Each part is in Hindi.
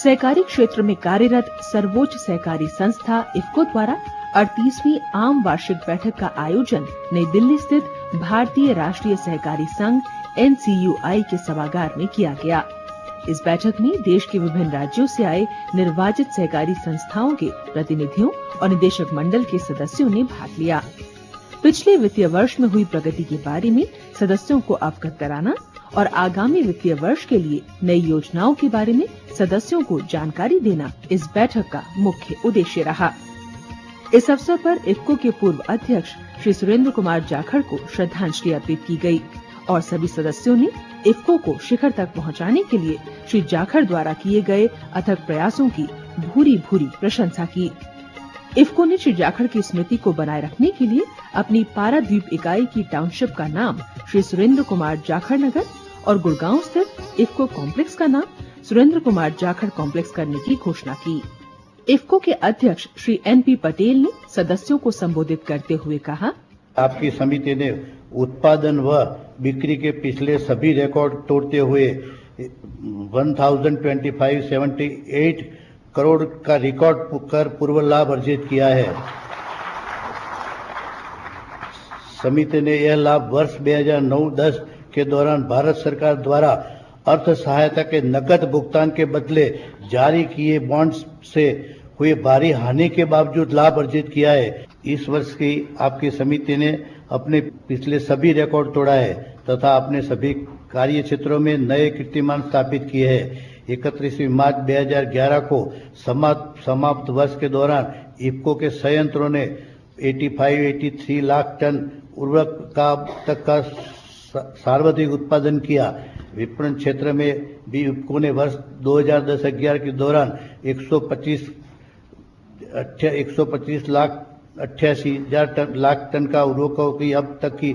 सहकारी क्षेत्र में कार्यरत सर्वोच्च सहकारी संस्था इफ्को द्वारा 38वीं आम वार्षिक बैठक का आयोजन नई दिल्ली स्थित भारतीय राष्ट्रीय सहकारी संघ NCUI के सभागार में किया गया। इस बैठक में देश के विभिन्न राज्यों से आए निर्वाचित सहकारी संस्थाओं के प्रतिनिधियों और निदेशक मंडल के सदस्यों ने भाग लिया। पिछले वित्तीय वर्ष में हुई प्रगति के बारे में सदस्यों को अवगत कराना और आगामी वित्तीय वर्ष के लिए नई योजनाओं के बारे में सदस्यों को जानकारी देना इस बैठक का मुख्य उद्देश्य रहा। इस अवसर पर इफ्को के पूर्व अध्यक्ष श्री सुरेंद्र कुमार जाखड़ को श्रद्धांजलि अर्पित की गई और सभी सदस्यों ने इफ्को को शिखर तक पहुंचाने के लिए श्री जाखड़ द्वारा किए गए अथक प्रयासों की भूरी भूरी प्रशंसा की। इफ्को ने श्री जाखड़ की स्मृति को बनाए रखने के लिए अपनी पाराद्वीप इकाई की टाउनशिप का नाम श्री सुरेंद्र कुमार जाखड़ नगर और गुड़गांव स्थित इफ्को कॉम्प्लेक्स का नाम सुरेंद्र कुमार जाखड़ कॉम्प्लेक्स करने की घोषणा की। इफ्को के अध्यक्ष श्री NP पटेल ने सदस्यों को संबोधित करते हुए कहा, आपकी समिति ने उत्पादन व बिक्री के पिछले सभी रिकॉर्ड तोड़ते हुए 1025.78 करोड़ का रिकॉर्ड कर पूर्व लाभ अर्जित किया है। समिति ने यह लाभ वर्ष 2009-10 के दौरान भारत सरकार द्वारा अर्थ सहायता के नकद भुगतान के बदले जारी किए बॉन्ड्स से हुई भारी हानि के बावजूद लाभ अर्जित किया है। इस वर्ष की आपकी समिति ने अपने पिछले सभी रिकॉर्ड तोड़ा है तथा अपने सभी कार्य क्षेत्रों में नए कीर्तिमान स्थापित किए हैं। 31 मार्च 2011 को समाप्त वर्ष के दौरान इफ्को के संयंत्रों ने 83 लाख टन उर्वरक तक का सर्वाधिक उत्पादन किया। विपणन क्षेत्र में भी इफ्को ने वर्ष 2010-11 के दौरान 125 लाख 88,000 लाख टन का उर्वरकों की अब तक की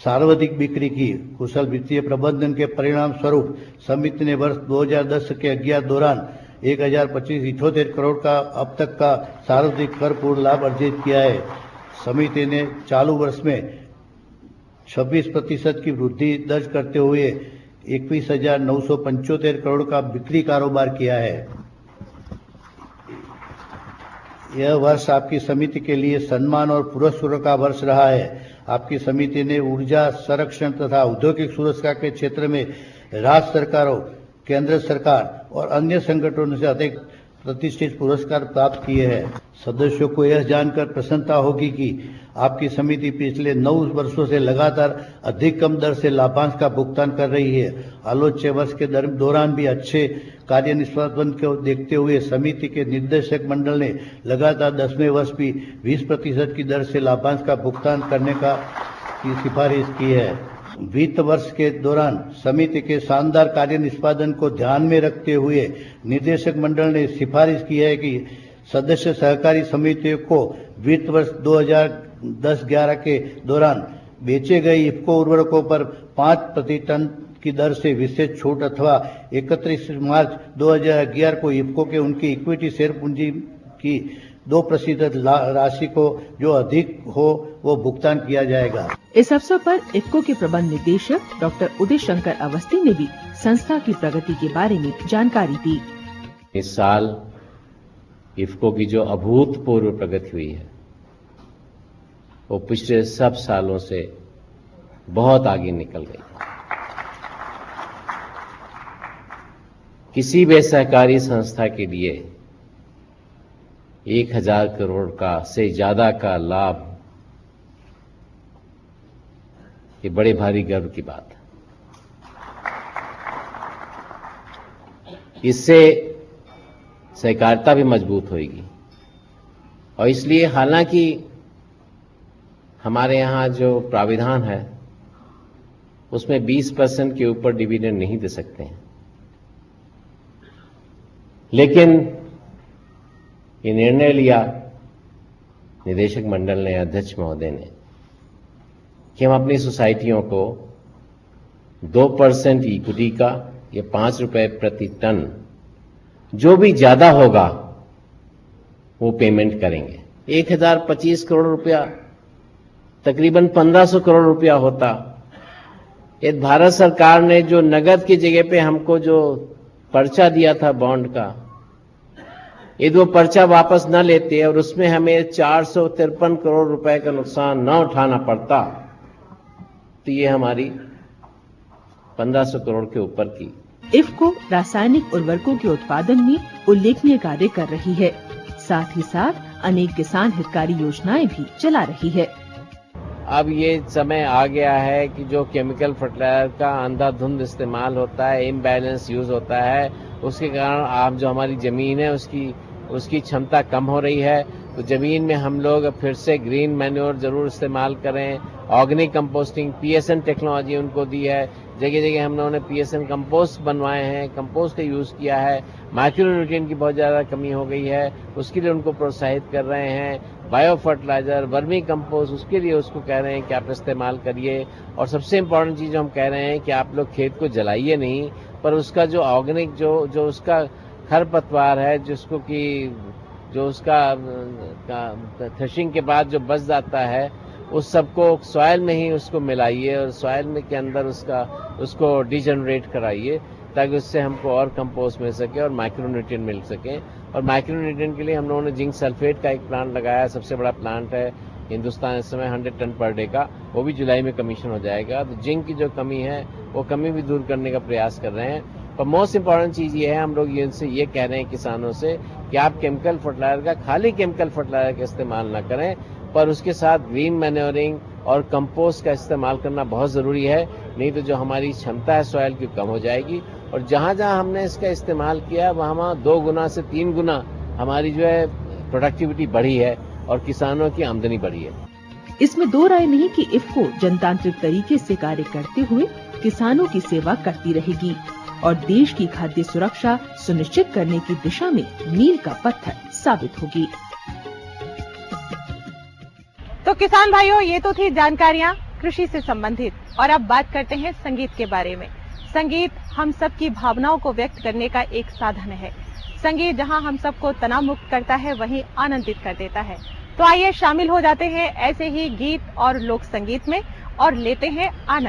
सर्वाधिक बिक्री की। कुशल वित्तीय प्रबंधन के परिणाम स्वरूप समिति ने वर्ष 2010 के 11 दौरान 1025 करोड़ का अब तक का सर्वाधिक कर पूर्ण लाभ अर्जित किया है। समिति ने चालू वर्ष में 26% की वृद्धि दर्ज करते हुए 21,975 करोड़ का बिक्री कारोबार किया है। यह वर्ष आपकी समिति के लिए सम्मान और पुरस्कार का वर्ष रहा है। आपकी समिति ने ऊर्जा संरक्षण तथा औद्योगिक सुरक्षा के क्षेत्र में राज्य सरकारों, केंद्र सरकार और अन्य संगठनों से अधिक प्रतिष्ठित पुरस्कार प्राप्त किए हैं। सदस्यों को यह जानकर प्रसन्नता होगी कि आपकी समिति पिछले 9 वर्षों से लगातार अधिक कम दर से लाभांश का भुगतान कर रही है। आलोच्य वर्ष के दौरान भी अच्छे कार्य निष्पादन को देखते हुए समिति के निर्देशक मंडल ने लगातार 10वें वर्ष भी 20% की दर से लाभांश का भुगतान करने की सिफारिश की है। वित्त वर्ष के दौरान समिति के शानदार कार्य निष्पादन को ध्यान में रखते हुए निदेशक मंडल ने सिफारिश की है कि सदस्य सहकारी समितियों को वित्त वर्ष 2010-11 के दौरान बेचे गए इफ्को उर्वरकों पर 5 प्रति टन की दर से विशेष छूट अथवा 31 मार्च 2011 को इफ्को के उनकी इक्विटी शेयर पूंजी की 2% राशि को जो अधिक हो वो भुगतान किया जाएगा। इस अवसर पर इफ्को के प्रबंध निदेशक डॉक्टर उदय शंकर अवस्थी ने भी संस्था की प्रगति के बारे में जानकारी दी। इस साल इफ्को की जो अभूतपूर्व प्रगति हुई है वो पिछले सब सालों से बहुत आगे निकल गई। किसी भी सहकारी संस्था के लिए 1000 करोड़ का से ज्यादा का लाभ ये बड़े भारी गर्व की बात है। इससे सहकारिता भी मजबूत होगी और इसलिए हालांकि हमारे यहाँ जो प्राविधान है उसमें 20% के ऊपर डिविडेंड नहीं दे सकते हैं, लेकिन ये निर्णय लिया निदेशक मंडल ने, अध्यक्ष महोदय ने, कि हम अपनी सोसाइटियों को 2% इक्विटी का या 5 रुपए प्रति टन जो भी ज्यादा होगा वो पेमेंट करेंगे। 1025 करोड़ रुपया तकरीबन 1500 करोड़ रुपया होता। ये भारत सरकार ने जो नगद की जगह पे हमको जो पर्चा दिया था बॉन्ड का, यदि वो पर्चा वापस न लेते और उसमें हमें 453 करोड़ रुपए का नुकसान न उठाना पड़ता तो ये हमारी 1500 करोड़ के ऊपर की। इफ्को रासायनिक उर्वरकों के उत्पादन में उल्लेखनीय कार्य कर रही है, साथ ही साथ अनेक किसान हितकारी योजनाएं भी चला रही है। अब ये समय आ गया है कि जो केमिकल फर्टिलाइजर का अंधाधुंध इस्तेमाल होता है, इम्बैलेंस यूज होता है, उसके कारण आप जो हमारी जमीन है उसकी क्षमता कम हो रही है। तो जमीन में हम लोग फिर से ग्रीन मैन्योर जरूर इस्तेमाल करें। ऑर्गेनिक कंपोस्टिंग, पीएसएन टेक्नोलॉजी उनको दी है, जगह जगह हम लोगों ने पीएसएन कंपोस्ट बनवाए हैं, कंपोस्ट का यूज किया है। माइक्रोन्यूट्रिएंट की बहुत ज्यादा कमी हो गई है, उसके लिए उनको प्रोत्साहित कर रहे हैं। बायो फर्टिलाइजर, वर्मी कंपोस्ट, उसके लिए उसको कह रहे हैं कि आप इस्तेमाल करिए। और सबसे इम्पोर्टेंट चीज हम कह रहे हैं कि आप लोग खेत को जलाइए नहीं, पर उसका जो ऑर्गेनिक जो उसका खरपतवार है, जिसको कि जो उसका थ्रेशिंग के बाद जो बच जाता है, उस सबको सॉइल में ही उसको मिलाइए और सॉइल में के अंदर उसको डिजनरेट कराइए, ताकि उससे हमको और कंपोस्ट मिल सके और माइक्रोन्यूट्रिएंट मिल सके। और माइक्रोन्यूट्रिएंट के लिए हम लोगों ने जिंक सल्फेट का एक प्लांट लगाया, सबसे बड़ा प्लांट है हिंदुस्तान इस समय, 100 टन पर डे का, वो भी जुलाई में कमीशन हो जाएगा। तो जिंक की जो कमी है वो कमी भी दूर करने का प्रयास कर रहे हैं। पर मोस्ट इम्पॉर्टेंट चीज ये है, हम लोग ये कह रहे हैं किसानों से कि आप केमिकल फर्टिलाइजर का, खाली केमिकल फर्टिलाइजर का इस्तेमाल न करें, पर उसके साथ ग्रीन मैन्योरिंग और कंपोस्ट का इस्तेमाल करना बहुत जरूरी है। नहीं तो जो हमारी क्षमता है सॉइल की कम हो जाएगी। और जहां जहां हमने इसका इस्तेमाल किया वहां 2 गुना से 3 गुना हमारी जो है प्रोडक्टिविटी बढ़ी है और किसानों की आमदनी बढ़ी है। इसमें दो राय नहीं कि इफ्को जनतांत्रिक तरीके से कार्य करते हुए किसानों की सेवा करती रहेगी और देश की खाद्य सुरक्षा सुनिश्चित करने की दिशा में मील का पत्थर साबित होगी। तो किसान भाइयों, ये तो थी जानकारियां कृषि से संबंधित। और अब बात करते हैं संगीत के बारे में। संगीत हम सब की भावनाओं को व्यक्त करने का एक साधन है। संगीत जहां हम सबको तनाव मुक्त करता है, वहीं आनंदित कर देता है। तो आइए शामिल हो जाते हैं ऐसे ही गीत और लोक संगीत में और लेते हैं आनंद।